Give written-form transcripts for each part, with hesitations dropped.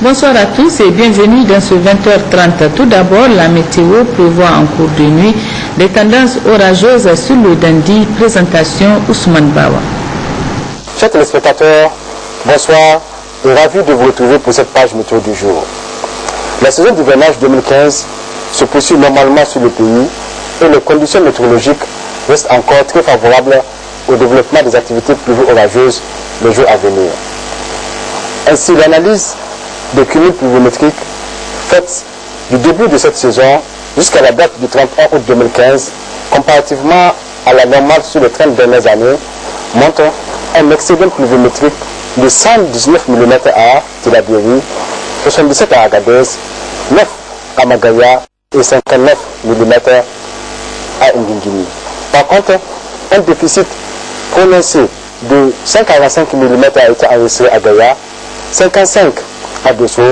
Bonsoir à tous et bienvenue dans ce 20h30. Tout d'abord, la météo prévoit en cours de nuit des tendances orageuses sur le Dandi. Présentation Ousmane Bawa. Chers téléspectateurs, bonsoir et ravi de vous retrouver pour cette page météo du jour. La saison d'hivernage 2015 se poursuit normalement sur le pays et les conditions météorologiques restent encore très favorables au développement des activités pluvio-orageuses les jours à venir. Ainsi, l'analyse des cumuls pluviométriques faites du début de cette saison jusqu'à la date du 31 août 2015, comparativement à la normale sur les 30 dernières années, montre un excédent pluviométrique de 119 mm à Tilaberi, 77 à Agadez, 9 à Magaya et 59 mm à Ngingimi. Par contre, un déficit prononcé de 145 mm a été enregistré à Gaya, 55 à Dosso,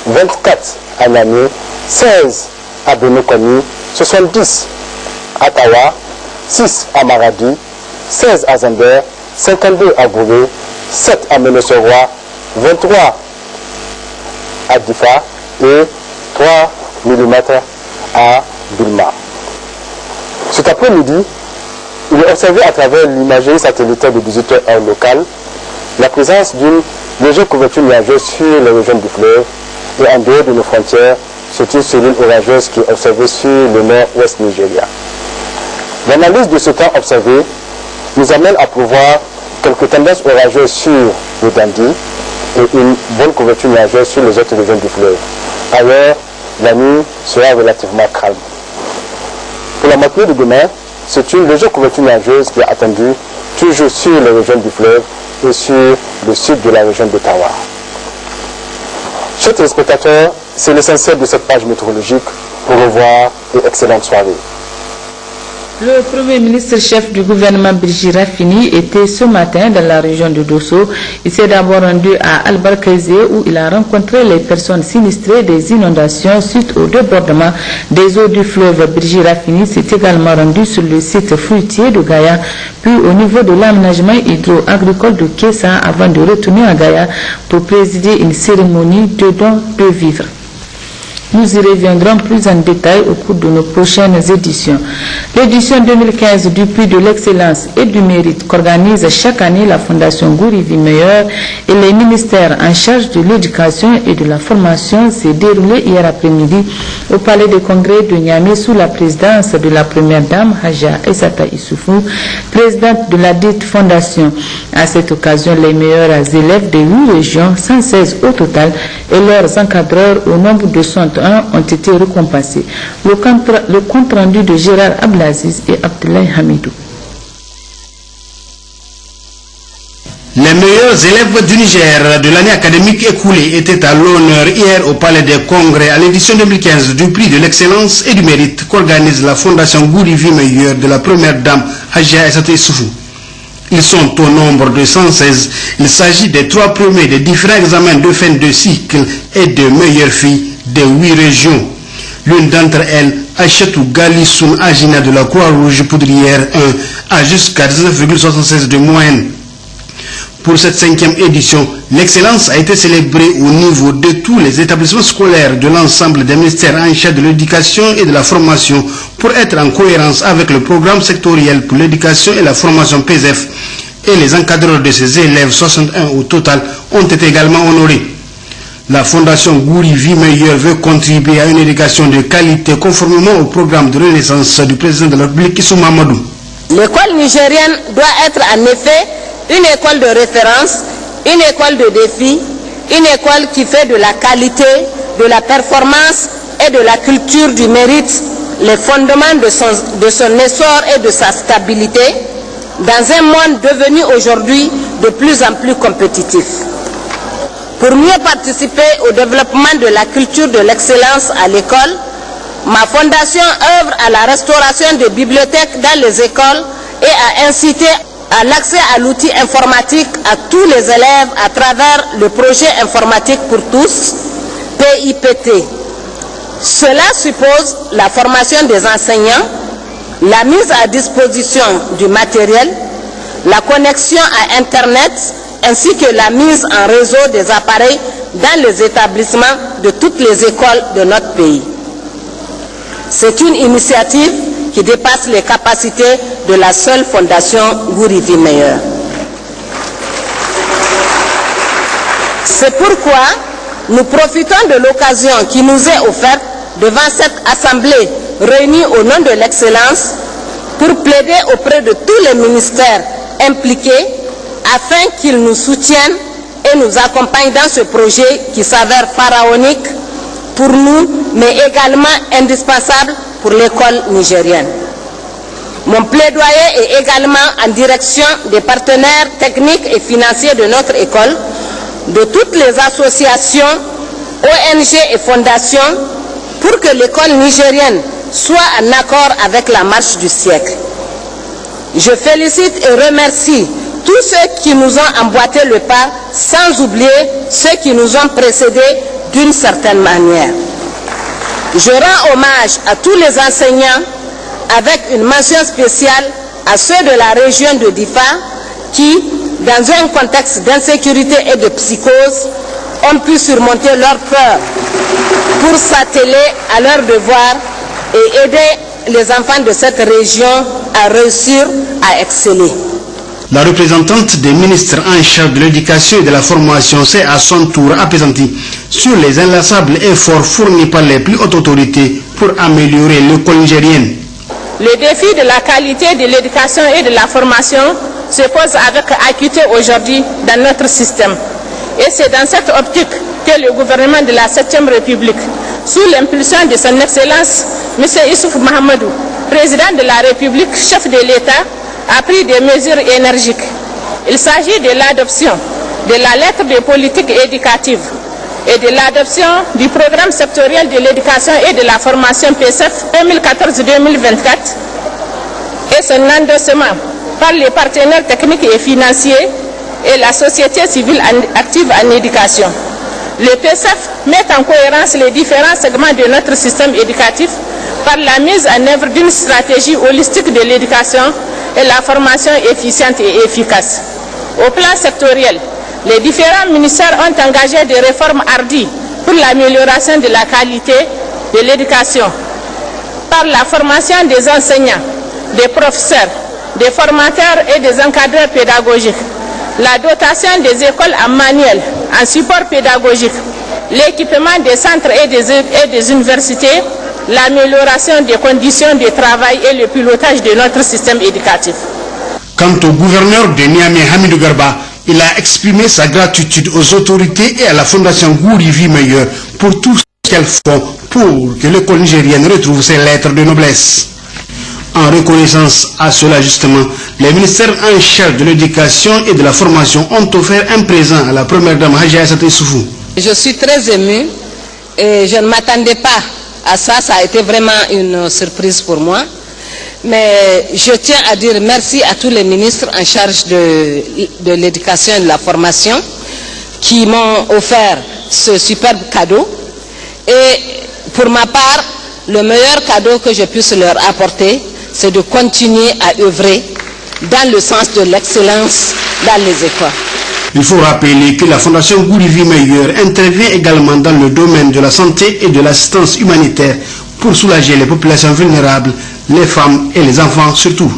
24 à Niamey, 16 à Benokoni, 70 à Tawa, 6 à Maradi, 16 à Zander, 52 à Gouré, 7 à Ménosoroa, 23 à Difa et 3 mm à Bilma. Cet après-midi, il est observé à travers l'imagerie satellitaire de 18h heure locale la présence d'une légère couverture nuageuse sur les régions du fleuve et en dehors de nos frontières, c'est une cellule orageuse qui est observée sur le nord-ouest Nigeria. L'analyse de ce temps observé nous amène à prévoir quelques tendances orageuses sur le Dandi et une bonne couverture nuageuse sur les autres régions du fleuve. Ailleurs, la nuit sera relativement calme. Pour la matinée de demain, c'est une légère couverture nuageuse qui est attendue toujours sur les régions du fleuve et sur le sud de la région d'Ottawa. Chers téléspectateurs, c'est l'essentiel de cette page météorologique. Au revoir et excellente soirée. Le Premier ministre chef du gouvernement Birji Rafini était ce matin dans la région de Dosso. Il s'est d'abord rendu à Albarkaze où il a rencontré les personnes sinistrées des inondations suite au débordement des eaux du fleuve. Birji Rafini s'est également rendu sur le site fruitier de Gaya, puis au niveau de l'aménagement hydro-agricole de Kessa avant de retourner à Gaya pour présider une cérémonie de don de vivres. Nous y reviendrons plus en détail au cours de nos prochaines éditions. L'édition 2015 du prix de l'excellence et du mérite qu'organise chaque année la Fondation Gourivi Meilleur et les ministères en charge de l'éducation et de la formation s'est déroulée hier après-midi au Palais des Congrès de Niamey sous la présidence de la Première Dame Haja Aissata Issoufou, présidente de la dite fondation. À cette occasion, les meilleurs élèves de 8 régions, 116 au total, et leurs encadreurs au nombre de 101 ont été récompensés. Le compte rendu de Gérard Ablaziz et Abdoulaye Hamidou. Les meilleurs élèves du Niger de l'année académique écoulée étaient à l'honneur hier au Palais des Congrès à l'édition 2015 du prix de l'excellence et du mérite qu'organise la Fondation Gourivi Meilleur de la Première Dame Haja Aissata Issoufou. Ils sont au nombre de 116. Il s'agit des 3 premiers des différents examens de fin de cycle et de meilleures filles des 8 régions. L'une d'entre elles, Achetou Galissoun Agina de la Croix-Rouge Poudrière 1, a jusqu'à 19,76 de moyenne. Pour cette 5e édition, l'excellence a été célébrée au niveau de tous les établissements scolaires de l'ensemble des ministères en charge de l'éducation et de la formation pour être en cohérence avec le programme sectoriel pour l'éducation et la formation PSF. Et les encadreurs de ces élèves, 61 au total, ont été également honorés. La Fondation Gourivi Meilleur veut contribuer à une éducation de qualité conformément au programme de renaissance du président de la République, Issou Mahamadou. L'école nigérienne doit être en effet une école de référence, une école de défi, une école qui fait de la qualité, de la performance et de la culture du mérite les fondements de son essor et de sa stabilité dans un monde devenu aujourd'hui de plus en plus compétitif. Pour mieux participer au développement de la culture de l'excellence à l'école, ma fondation œuvre à la restauration des bibliothèques dans les écoles et à inciter à l'accès à l'outil informatique à tous les élèves à travers le projet informatique pour tous, PIPT. Cela suppose la formation des enseignants, la mise à disposition du matériel, la connexion à Internet ainsi que la mise en réseau des appareils dans les établissements de toutes les écoles de notre pays. C'est une initiative qui dépasse les capacités de la seule fondation Gourivi Meilleur. C'est pourquoi nous profitons de l'occasion qui nous est offerte devant cette assemblée réunie au nom de l'excellence pour plaider auprès de tous les ministères impliqués afin qu'ils nous soutiennent et nous accompagnent dans ce projet qui s'avère pharaonique pour nous, mais également indispensable pour l'école nigérienne. Mon plaidoyer est également en direction des partenaires techniques et financiers de notre école, de toutes les associations, ONG et fondations, pour que l'école nigérienne soit en accord avec la marche du siècle. Je félicite et remercie tous ceux qui nous ont emboîté le pas, sans oublier ceux qui nous ont précédés d'une certaine manière. Je rends hommage à tous les enseignants, avec une mention spéciale à ceux de la région de Difa qui, dans un contexte d'insécurité et de psychose, ont pu surmonter leur peur pour s'atteler à leurs devoirs et aider les enfants de cette région à réussir à exceller. La représentante des ministres en charge de l'éducation et de la formation s'est à son tour apaisantie sur les inlassables efforts fournis par les plus hautes autorités pour améliorer l'école nigérienne. Le défi de la qualité de l'éducation et de la formation se pose avec acuité aujourd'hui dans notre système. Et c'est dans cette optique que le gouvernement de la 7e République, sous l'impulsion de son Excellence M. Issoufou Mahamadou, président de la République, chef de l'État, a pris des mesures énergiques. Il s'agit de l'adoption de la lettre de politique éducative et de l'adoption du programme sectoriel de l'éducation et de la formation PSF 2014-2024 et son endossement par les partenaires techniques et financiers et la société civile active en éducation. Le PSF met en cohérence les différents segments de notre système éducatif par la mise en œuvre d'une stratégie holistique de l'éducation et la formation efficiente et efficace. Au plan sectoriel, les différents ministères ont engagé des réformes hardies pour l'amélioration de la qualité de l'éducation par la formation des enseignants, des professeurs, des formateurs et des encadreurs pédagogiques, la dotation des écoles en manuel, en support pédagogique, l'équipement des centres et des universités, l'amélioration des conditions de travail et le pilotage de notre système éducatif. Quant au gouverneur de Niamey, Hamidou Garba, il a exprimé sa gratitude aux autorités et à la fondation Gourivi Meilleur pour tout ce qu'elles font pour que l'école nigérienne retrouve ses lettres de noblesse. En reconnaissance à cela justement, les ministères en charge de l'éducation et de la formation ont offert un présent à la première dame Hadji Aïssata Issoufou. Je suis très émue et je ne m'attendais pas à ça, ça a été vraiment une surprise pour moi. Mais je tiens à dire merci à tous les ministres en charge de l'éducation et de la formation qui m'ont offert ce superbe cadeau. Et pour ma part, le meilleur cadeau que je puisse leur apporter, c'est de continuer à œuvrer dans le sens de l'excellence dans les écoles. Il faut rappeler que la Fondation Gourivi Meilleur intervient également dans le domaine de la santé et de l'assistance humanitaire pour soulager les populations vulnérables, les femmes et les enfants surtout.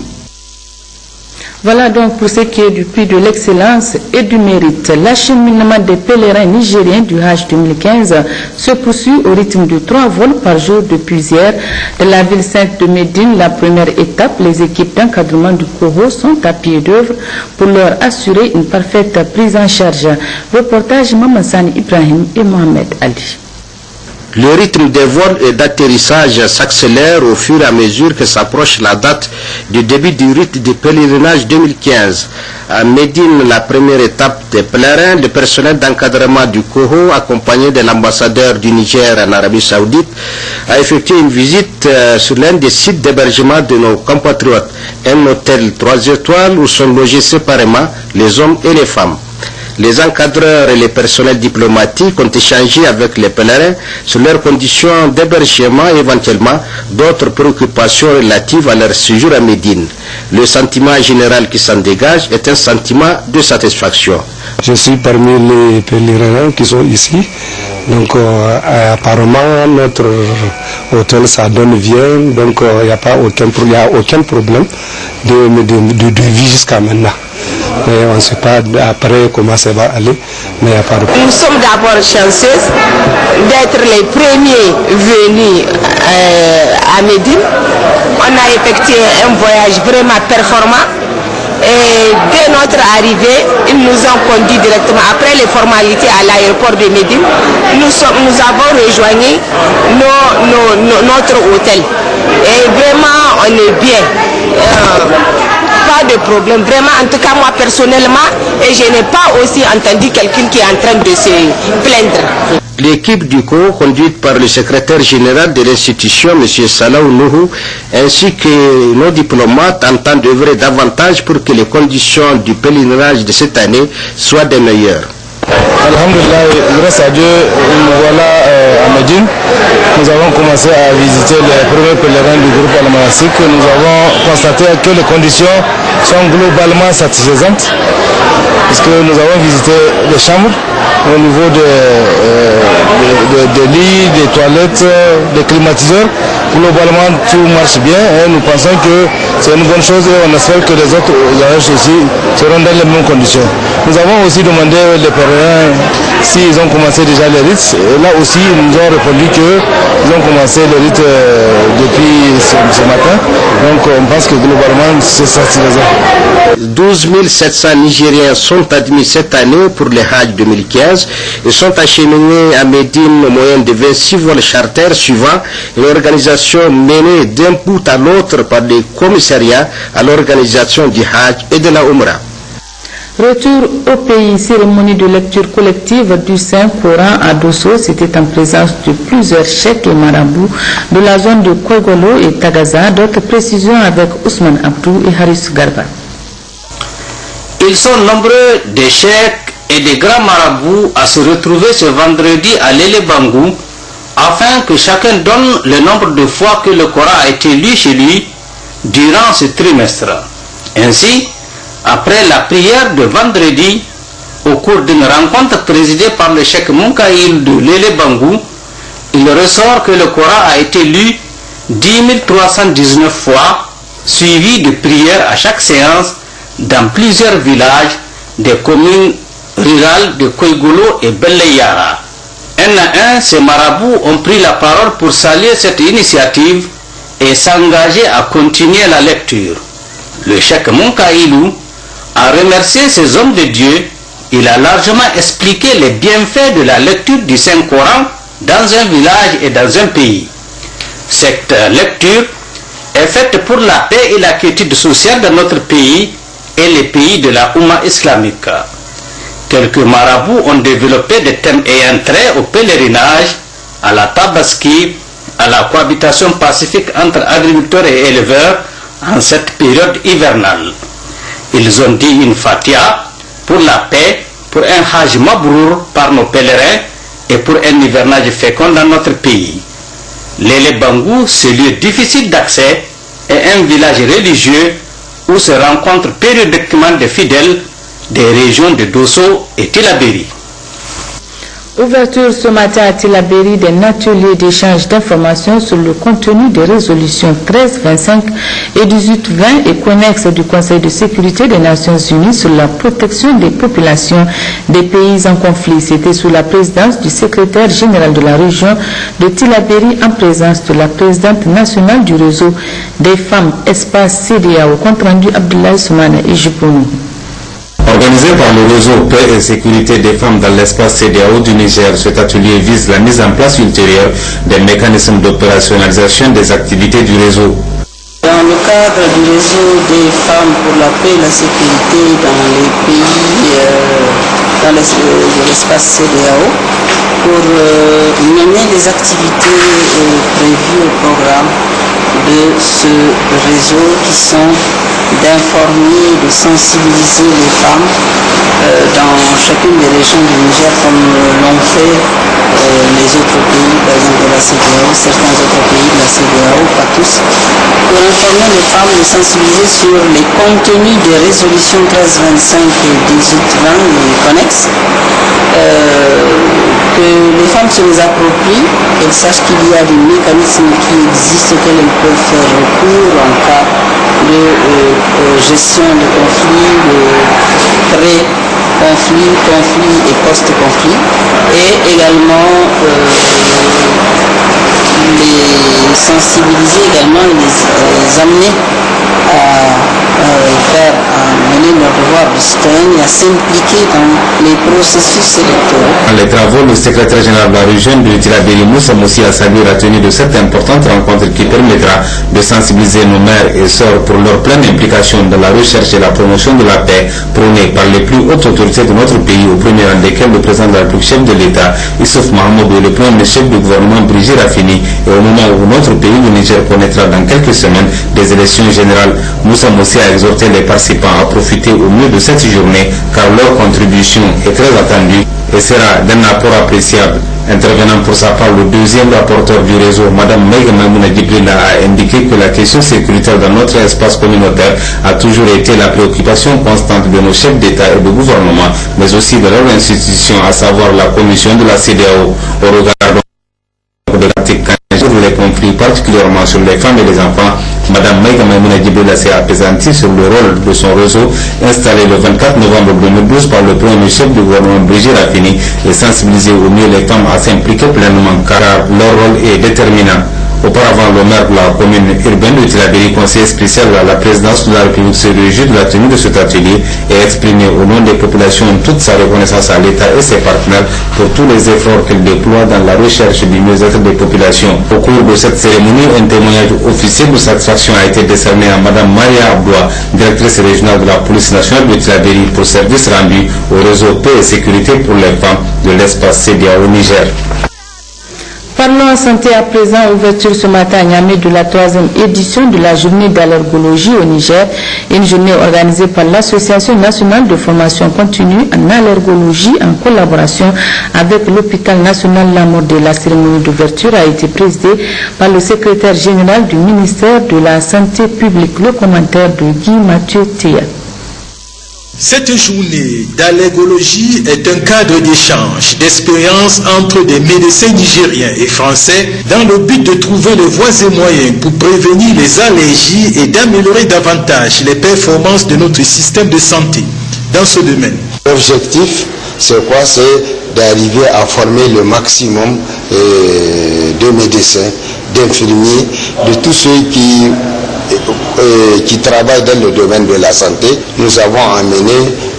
Voilà donc pour ce qui est du prix de l'excellence et du mérite. L'acheminement des pèlerins nigériens du Hajj 2015 se poursuit au rythme de 3 vols par jour depuis hier. De la ville sainte de Médine, la première étape, les équipes d'encadrement du Coro sont à pied d'œuvre pour leur assurer une parfaite prise en charge. Reportage Mamansani Ibrahim et Mohamed Ali. Le rythme des vols et d'atterrissage s'accélère au fur et à mesure que s'approche la date du début du rite de pèlerinage 2015. À Médine, la première étape des pèlerins, le personnel d'encadrement du COHO, accompagné de l'ambassadeur du Niger en Arabie Saoudite, a effectué une visite sur l'un des sites d'hébergement de nos compatriotes, un hôtel 3 étoiles où sont logés séparément les hommes et les femmes. Les encadreurs et les personnels diplomatiques ont échangé avec les pèlerins sur leurs conditions d'hébergement et éventuellement d'autres préoccupations relatives à leur séjour à Médine. Le sentiment général qui s'en dégage est un sentiment de satisfaction. Je suis parmi les pèlerins qui sont ici. Donc apparemment notre hôtel ça donne bien, donc il n'y a aucun problème de vie jusqu'à maintenant. Mais on ne sait pas après comment ça va aller, mais il n'y a pas de problème. Nous sommes d'abord chanceux d'être les premiers venus à Médine. On a effectué un voyage vraiment performant. Et dès notre arrivée, ils nous ont conduits directement, après les formalités à l'aéroport de Médine, nous avons rejoint notre hôtel. Et vraiment, on est bien. Pas de problème, vraiment, en tout cas moi personnellement, et je n'ai pas aussi entendu quelqu'un qui est en train de se plaindre. L'équipe du COO, conduite par le secrétaire général de l'institution, M. Salaou Nouhou, ainsi que nos diplomates, entendent œuvrer davantage pour que les conditions du pèlerinage de cette année soient des meilleures. Alhamdulillah, grâce à Dieu, nous voilà à Médine. Nous avons commencé à visiter les premiers pèlerins du groupe Al-Manasik. Nous avons constaté que les conditions sont globalement satisfaisantes, puisque nous avons visité les chambres au niveau des lits, des toilettes, des climatiseurs. Globalement, tout marche bien et nous pensons que c'est une bonne chose et on espère que les autres voyages aussi seront dans les mêmes conditions. Nous avons aussi demandé les pèlerins s'ils ont commencé déjà les rites. Et là aussi, ils nous ont répondu qu'ils ont commencé les rites depuis ce matin. Donc on pense que globalement, c'est satisfaisant. 12 700 Nigériens sont admis cette année pour le Hajj 2015 et sont acheminés à Médine au moyen de 26 vols charters suivant une organisation menée d'un bout à l'autre par des commissariats à l'organisation du Hajj et de la Umrah. Retour au pays, cérémonie de lecture collective du Saint-Coran à Dosso. C'était en présence de plusieurs cheikhs et marabouts de la zone de Kogolo et Tagaza. D'autres précisions avec Ousmane Abdou et Haris Garba. Ils sont nombreux des cheikhs et des grands marabouts à se retrouver ce vendredi à Lélé Bangou afin que chacun donne le nombre de fois que le Coran a été lu chez lui durant ce trimestre. Ainsi, après la prière de vendredi, au cours d'une rencontre présidée par le cheikh Munkaïl de Lélé Bangou, il ressort que le Coran a été lu 10 319 fois, suivi de prières à chaque séance dans plusieurs villages des communes rurales de Koigolo et Belleyara. Un à un, ces marabouts ont pris la parole pour saluer cette initiative et s'engager à continuer la lecture. Le cheikh Munkaïlou a remercié ces hommes de Dieu. Il a largement expliqué les bienfaits de la lecture du Saint-Coran dans un village et dans un pays. Cette lecture est faite pour la paix et la quiétude sociale dans notre pays et les pays de la Oumma islamique. Quelques marabouts ont développé des thèmes ayant trait au pèlerinage, à la tabaski, à la cohabitation pacifique entre agriculteurs et éleveurs en cette période hivernale. Ils ont dit une Fatiha pour la paix, pour un Hajj Mabrour par nos pèlerins et pour un hivernage fécond dans notre pays. Lélé Bangou, ce lieu difficile d'accès, est un village religieux où se rencontrent périodiquement des fidèles des régions de Dosso et Tillabéri. Ouverture ce matin à Tillabéri d'un atelier d'échange d'informations sur le contenu des résolutions 1325 et 1820 et connexes du Conseil de sécurité des Nations Unies sur la protection des populations des pays en conflit. C'était sous la présidence du secrétaire général de la région de Tillabéri en présence de la présidente nationale du réseau des femmes Espace CEDEAO. Compte rendu Abdoulaye Soumane et Jipounou. Organisé par le réseau Paix et Sécurité des femmes dans l'espace CEDEAO du Niger, cet atelier vise la mise en place ultérieure des mécanismes d'opérationnalisation des activités du réseau. Dans le cadre du réseau des femmes pour la paix et la sécurité dans les pays, dans l'espace CEDEAO, pour mener les activités prévues au programme de ce réseau qui sont d'informer, de sensibiliser les femmes dans chacune des régions du Niger comme l'ont fait les autres pays, par exemple de la CEDEAO, certains autres pays de la CEDEAO, pas tous, pour informer les femmes, les sensibiliser sur les contenus des résolutions 1325 et 1820, les connexes, que les femmes se les approprient, qu'elles sachent qu'il y a des mécanismes qui existent auxquels elles peuvent faire recours en cas de gestion de conflits, de pré-conflit, conflit et post-conflit, et également les sensibiliser également et les amener à mener leur devoir de citoyen et à s'impliquer dans les processus électoraux. Dans les travaux, le secrétaire général de la région de Tillabéri, Moussa Moussi, a salué la tenue de cette importante rencontre qui permettra de sensibiliser nos mères et sœurs pour leur pleine implication dans la recherche et la promotion de la paix prônée par les plus hautes autorités de notre pays, au premier rang desquels le président de la République, chef de l'État, Issouf Mahamadou, et le premier chef du gouvernement, Brigitte Raffini, et au moment où notre pays, le Niger, connaîtra dans quelques semaines des élections générales. Moussa Moussi a exhorté les participants à profiter au mieux de cette journée car leur contribution est très attendue et sera d'un apport appréciable. Intervenant pour sa part, le deuxième rapporteur du réseau, Mme Maïga Mamouna Djibrila, a indiqué que la question sécuritaire dans notre espace communautaire a toujours été la préoccupation constante de nos chefs d'État et de gouvernement, mais aussi de leur institution, à savoir la commission de la CEDEAO, au regard de l'article 15 sur les conflits, particulièrement sur les femmes et les enfants. Mme Maïga Mamouna Djibrila s'est apaisantie sur le rôle de son réseau installé le 24 novembre 2012 par le premier chef du gouvernement Brigitte Raffini et sensibiliser au mieux les femmes à s'impliquer pleinement car leur rôle est déterminant. Auparavant, le maire de la commune urbaine de Tillabéri, conseiller spécial à la présidence de la République, se réjouit de la tenue de cet atelier et exprimé au nom des populations toute sa reconnaissance à l'État et ses partenaires pour tous les efforts qu'elle déploie dans la recherche du mieux-être des populations. Au cours de cette cérémonie, un témoignage officiel de satisfaction a été décerné à Mme Maria Abdoua, directrice régionale de la police nationale de Tillabéri, pour service rendu au réseau Paix et Sécurité pour les femmes de l'espace CEDEAO au Niger. Parlons santé à présent. Ouverture ce matin à Niamey de la 3e édition de la journée d'allergologie au Niger, une journée organisée par l'Association nationale de formation continue en allergologie en collaboration avec l'hôpital national La Mordée. La cérémonie d'ouverture a été présidée par le secrétaire général du ministère de la Santé publique. Le commentaire de Guy Mathieu Théa. Cette journée d'allergologie est un cadre d'échange, d'expérience entre des médecins nigériens et français dans le but de trouver les voies et moyens pour prévenir les allergies et d'améliorer davantage les performances de notre système de santé dans ce domaine. L'objectif, c'est quoi? C'est d'arriver à former le maximum de médecins, d'infirmiers, de tous ceux qui travaillent dans le domaine de la santé. Nous avons amené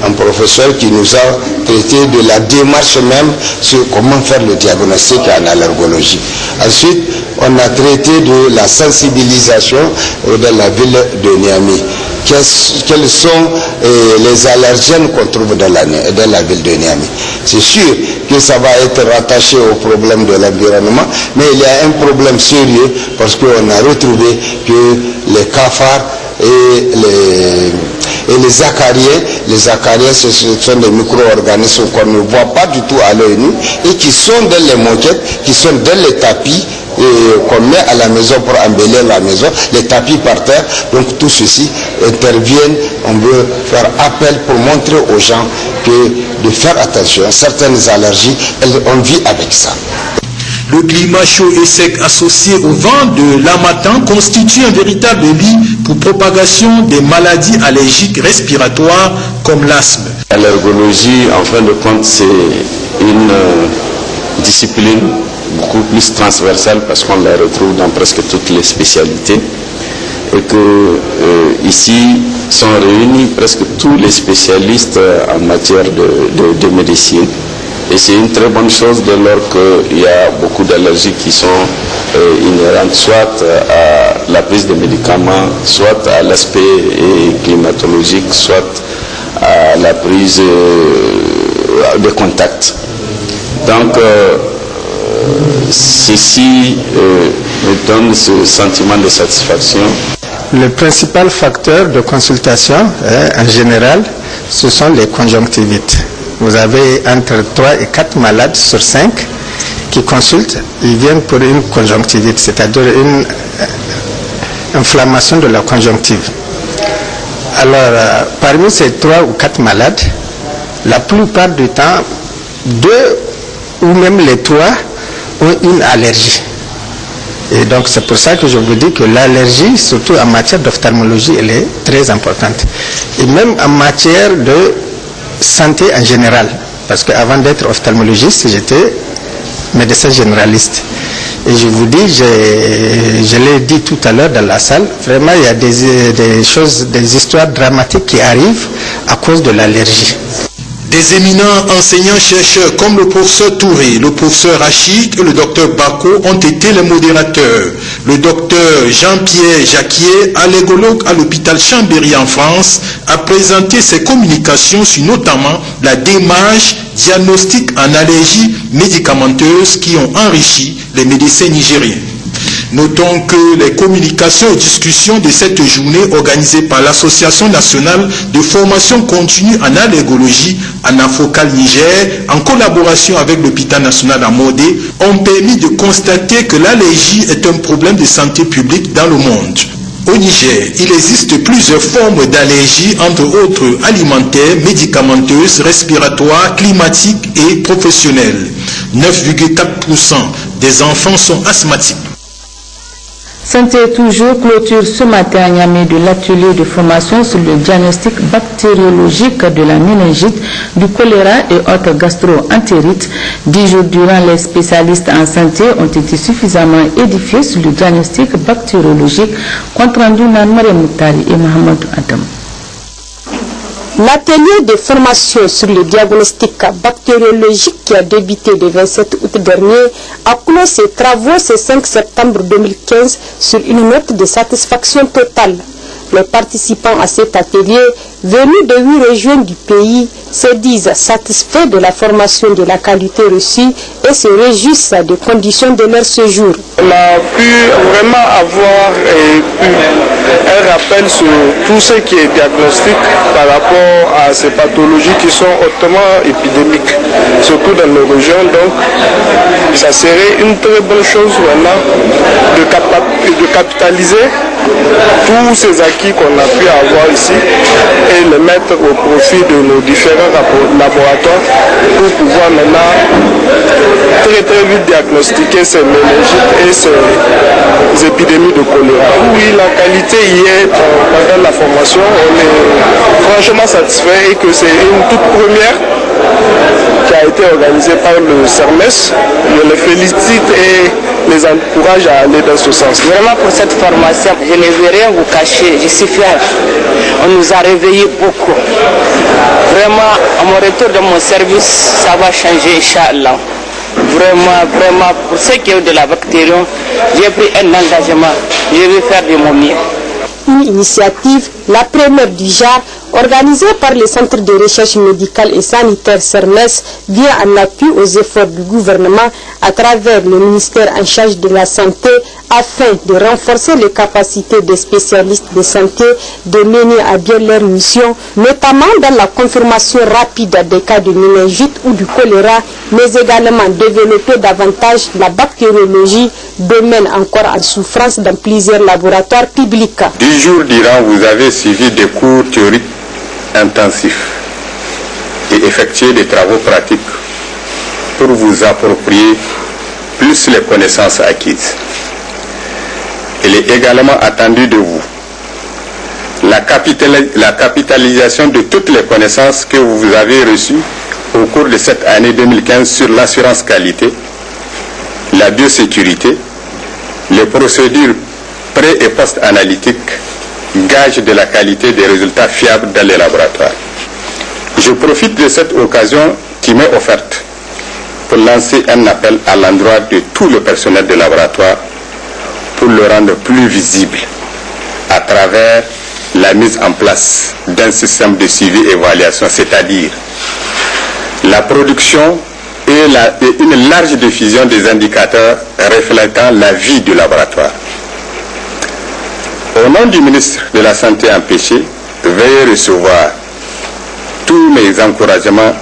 un professeur qui nous a traité de la démarche même sur comment faire le diagnostic en allergologie. Ensuite, on a traité de la sensibilisation dans la ville de Niamey. Quels sont les allergènes qu'on trouve dans la ville de Niamey. C'est sûr que ça va être rattaché au problème de l'environnement, mais il y a un problème sérieux parce qu'on a retrouvé que les cafards et les acariens, ce sont des micro-organismes qu'on ne voit pas du tout à l'œil nu et qui sont dans les moquettes, qui sont dans les tapis qu'on met à la maison pour embellir la maison, les tapis par terre. Donc tout ceci interviennent. On veut faire appel pour montrer aux gens que de faire attention à certaines allergies, on vit avec ça. Le climat chaud et sec associé au vent de l'harmattan constitue un véritable lit pour propagation des maladies allergiques respiratoires comme l'asthme. L'allergologie, en fin de compte, c'est une discipline beaucoup plus transversale parce qu'on la retrouve dans presque toutes les spécialités et que ici sont réunis presque tous les spécialistes en matière de médecine. Et c'est une très bonne chose dès lors qu'il y a beaucoup d'allergies qui sont inhérentes soit à la prise de médicaments, soit à l'aspect climatologique, soit à la prise de contact. Donc, ceci me donne ce sentiment de satisfaction. Le principal facteur de consultation, en général, ce sont les conjonctivites. Vous avez entre 3 et 4 malades sur 5 qui consultent, ils viennent pour une conjonctivite, c'est-à-dire une inflammation de la conjonctive. Alors, parmi ces 3 ou 4 malades, la plupart du temps, 2 ou même les 3 ont une allergie. Et donc c'est pour ça que je vous dis que l'allergie, surtout en matière d'ophtalmologie, elle est très importante. Et même en matière de santé en général. Parce qu'avant d'être ophtalmologiste, j'étais médecin généraliste. Et je vous dis, je l'ai dit tout à l'heure dans la salle, vraiment il y a des choses, des histoires dramatiques qui arrivent à cause de l'allergie. Des éminents enseignants-chercheurs comme le professeur Touré, le professeur Rachid et le docteur Bako ont été les modérateurs. Le docteur Jean-Pierre Jacquier, allergologue à l'hôpital Chambéry en France, a présenté ses communications sur notamment la démarche diagnostic en allergie médicamenteuse qui ont enrichi les médecins nigériens. Notons que les communications et discussions de cette journée organisée par l'Association nationale de formation continue en allergologie Anafocal Niger, en collaboration avec l'hôpital national à Modé, ont permis de constater que l'allergie est un problème de santé publique dans le monde. Au Niger, il existe plusieurs formes d'allergie, entre autres alimentaires, médicamenteuses, respiratoires, climatiques et professionnelles. 9,4% des enfants sont asthmatiques. Santé toujours clôture ce matin à Niamey de l'atelier de formation sur le diagnostic bactériologique de la méningite, du choléra et autres gastro-entérites. 10 jours durant, les spécialistes en santé ont été suffisamment édifiés sur le diagnostic bactériologique. Compte rendu Nanmare Moutari et Mohamed Adam. L'atelier de formation sur le diagnostic bactériologique qui a débuté le 27 août dernier a clos ses travaux ce 5 septembre 2015 sur une note de satisfaction totale. Les participants à cet atelier, venus de 8 régions du pays, se disent satisfaits de la formation de la qualité reçue et se réjouissent des conditions de leur séjour. On a pu vraiment avoir un rappel sur tout ce qui est diagnostic par rapport à ces pathologies qui sont hautement épidémiques, surtout dans nos régions. Donc, ça serait une très bonne chose vraiment de capitaliser tous ces acquis qu'on a pu avoir ici et les mettre au profit de nos différents laboratoires pour pouvoir maintenant très vite diagnostiquer ces méningites et ces épidémies de choléra. Oui, la qualité hier pendant la formation, on est franchement satisfait et que c'est une toute première qui a été organisée par le CERMES. Je les félicite et les encourage à aller dans ce sens. Vraiment pour cette formation, je ne vais rien vous cacher, je suis fier. On nous a réveillés beaucoup. Vraiment, à mon retour de mon service, ça va changer, Inch'Allah. Vraiment, pour ce qui est de la bactérie, j'ai pris un engagement. Je vais faire de mon mieux. Une initiative, la première du genre, organisée par le Centre de recherche médicale et sanitaire CERMES, vient en appui aux efforts du gouvernement à travers le ministère en charge de la santé afin de renforcer les capacités des spécialistes de santé de mener à bien leur mission, notamment dans la confirmation rapide des cas de méningite ou du choléra, mais également développer davantage la bactériologie, domaine encore en souffrance dans plusieurs laboratoires publics. 10 jours durant, vous avez suivi des cours théoriques intensifs et effectué des travaux pratiques pour vous approprier plus les connaissances acquises. Il est également attendu de vous la capitalisation de toutes les connaissances que vous avez reçues au cours de cette année 2015 sur l'assurance qualité, la biosécurité, les procédures pré- et post-analytiques, gage de la qualité des résultats fiables dans les laboratoires. Je profite de cette occasion qui m'est offerte pour lancer un appel à l'endroit de tout le personnel de laboratoire pour le rendre plus visible à travers la mise en place d'un système de suivi et évaluation, c'est-à-dire la production et une large diffusion des indicateurs reflétant la vie du laboratoire. Au nom du ministre de la Santé empêché, veuillez recevoir tous mes encouragements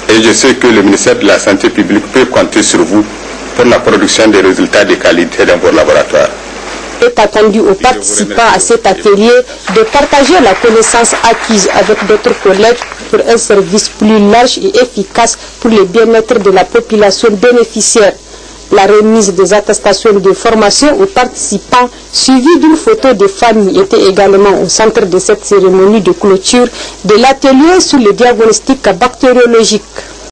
et je sais que le ministère de la Santé publique peut compter sur vous pour la production des résultats de qualité dans vos laboratoires. Il est attendu aux participants à cet atelier de partager la connaissance acquise avec d'autres collègues pour un service plus large et efficace pour le bien-être de la population bénéficiaire. La remise des attestations de formation aux participants, suivie d'une photo de famille, était également au centre de cette cérémonie de clôture de l'atelier sur le diagnostic bactériologique.